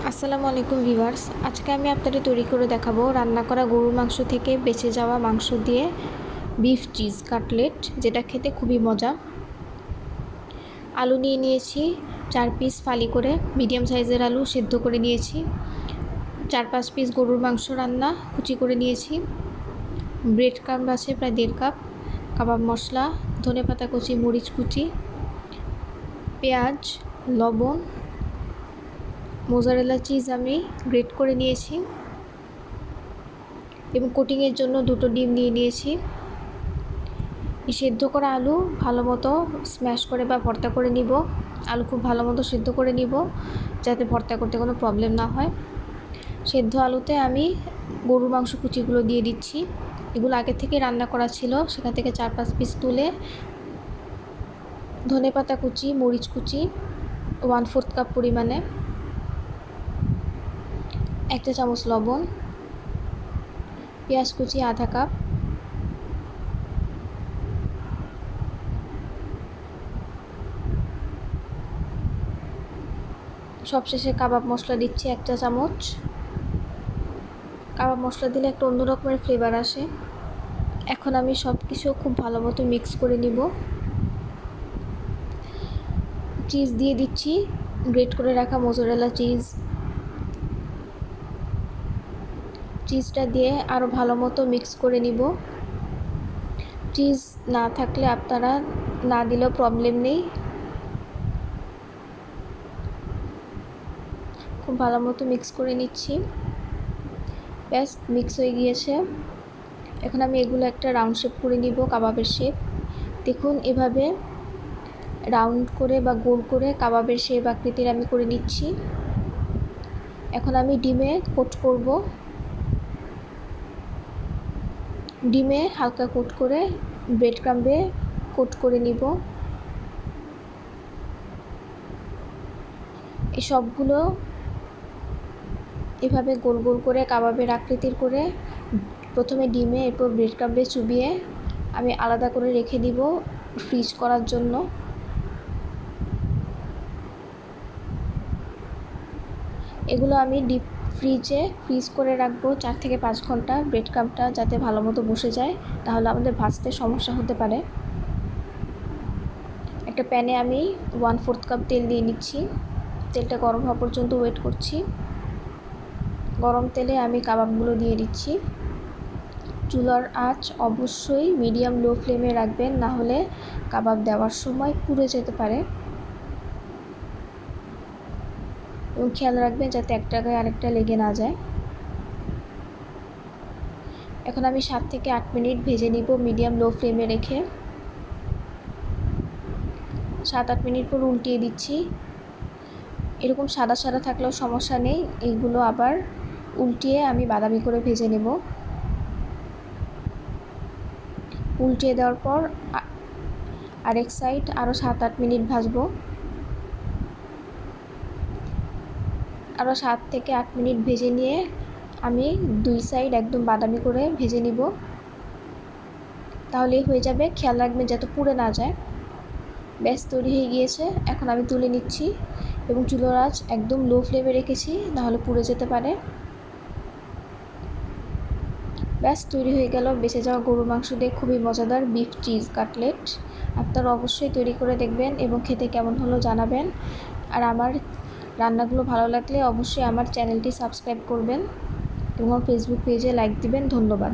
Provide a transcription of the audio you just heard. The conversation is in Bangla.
আসসালামু আলাইকুম ভিউয়ার্স। আজকে আমি আপনাদের তৈরি করে দেখাবো রান্না করা গরুর মাংস থেকে বেঁচে যাওয়া মাংস দিয়ে বিফ চিজ কাটলেট, যেটা খেতে খুবই মজা। আলু নিয়ে নিয়েছি 4 পিস ফালি করে, মিডিয়াম সাইজের আলু সেদ্ধ করে নিয়েছি। 4-5 পিস গরুর মাংস রান্না কুচি করে নিয়েছি। ব্রেড ক্রাম্ব আছে প্রায় 1.5 কাপ, কাবাব মশলা, ধনেপাতা কুচি, মরিচ কুচি, পেঁয়াজ, লবণ, মোজারেলা চিজ আমি গ্রেট করে নিয়েছি এবং কোটিংয়ের জন্য 2টো ডিম নিয়ে নিয়েছি। এই সেদ্ধ করা আলু ভালো মতো স্ম্যাশ করে বা ভর্তা করে নিব। আলু খুব ভালো মতো সেদ্ধ করে নিব যাতে ভর্তা করতে কোনো প্রবলেম না হয়। সেদ্ধ আলুতে আমি গরুর মাংস কুচিগুলো দিয়ে দিচ্ছি। এগুলো আগে থেকে রান্না করা ছিল, সেখান থেকে 4-5 পিস তুলে ধনেপাতা কুচি, মরিচ কুচি 1/4 কাপ পরিমাণে, 1 চা চামচ লবণ, পেঁয়াজ কুচি আধা কাপ, সবশেষে কাবাব মশলা দিচ্ছি 1 চা চামচ। কাবাব মশলা দিলে একটা অন্য রকমের ফ্লেভার আসে। এখন আমি সব কিছু খুব ভালো মতো মিক্স করে নিব। চিজ দিয়ে দিচ্ছি, গ্রেট করে রাখা মোজারেলা চিজটা দিয়ে আরও ভালো মতো মিক্স করে নিব। চিজ না থাকলে আপনারা না দিলেও প্রবলেম নেই। খুব ভালো মতো মিক্স করে নিচ্ছি। ব্যাস মিক্স হয়ে গিয়েছে। এখন আমি এগুলো একটা রাউন্ড শেপ করে নিব, কাবাবের শেপ। দেখুন এভাবে রাউন্ড করে বা গোল করে কাবাবের শেপ আকৃতির আমি করে নিচ্ছি। এখন আমি ডিমে কোট করব। ডিমে হালকা কোট করে ব্রেড ক্রাম্বে কোট করে নিব। এই সবগুলো এভাবে গোল গোল করে কাবাবের আকৃতির করে প্রথমে ডিমে, এরপর ব্রেড ক্রাম্বে চুবিয়ে আমি আলাদা করে রেখে দিব ফ্রিজ করার জন্য। এগুলো আমি ডিপ ফ্রিজে ফ্রিজ করে রাখবো 4 থেকে 5 ঘন্টা, ব্রেড ক্রাম্বটা যাতে ভালো মতো বসে যায়, তাহলে আমাদের ভাজতে সমস্যা হতে পারে। একটা প্যানে আমি 1/4 কাপ তেল দিয়ে নিচ্ছি। তেলটা গরম হওয়া পর্যন্ত ওয়েট করছি। গরম তেলে আমি কাবাবগুলো দিয়ে দিচ্ছি। চুলার আঁচ অবশ্যই মিডিয়াম লো ফ্লেমে রাখবেন, না হলে কাবাব দেওয়ার সময় পুড়ে যেতে পারে। এবং খেয়াল রাখবেন যাতে একটা গায়ে আরেকটা লেগে না যায়। এখন আমি 7 থেকে 8 মিনিট ভেজে নিব মিডিয়াম লো ফ্লেমে রেখে। 7-8 মিনিট পর উল্টিয়ে দিচ্ছি। এরকম সাদা সাদা থাকলেও সমস্যা নেই, এইগুলো আবার উল্টিয়ে আমি বাদামি করে ভেজে নেব। উল্টিয়ে দেওয়ার পর আরেক সাইড আরও 7-8 মিনিট ভাজবো। আরও 7 থেকে 8 মিনিট ভেজে নিয়ে আমি 2 সাইড একদম বাদামি করে ভেজে নিব, তাহলেই হয়ে যাবে। খেয়াল রাখবেন যাতে পুড়ে না যায়। ব্যাস তৈরি হয়ে গিয়েছে। এখন আমি তুলে নিচ্ছি এবং চুলার আঁচ একদম লো ফ্লেমে রেখেছি, নাহলে পুড়ে যেতে পারে। ব্যাস তৈরি হয়ে গেল বেঁচে যাওয়া গরুর মাংস দিয়ে খুবই মজাদার বিফ চিজ কাটলেট। আপনারা অবশ্যই তৈরি করে দেখবেন এবং খেতে কেমন হলো জানাবেন। আর আমার রান্নাগুলো ভালো লাগলে অবশ্যই আমার চ্যানেলটি সাবস্ক্রাইব করবেন এবং ফেসবুক পেজে লাইক দিবেন। ধন্যবাদ।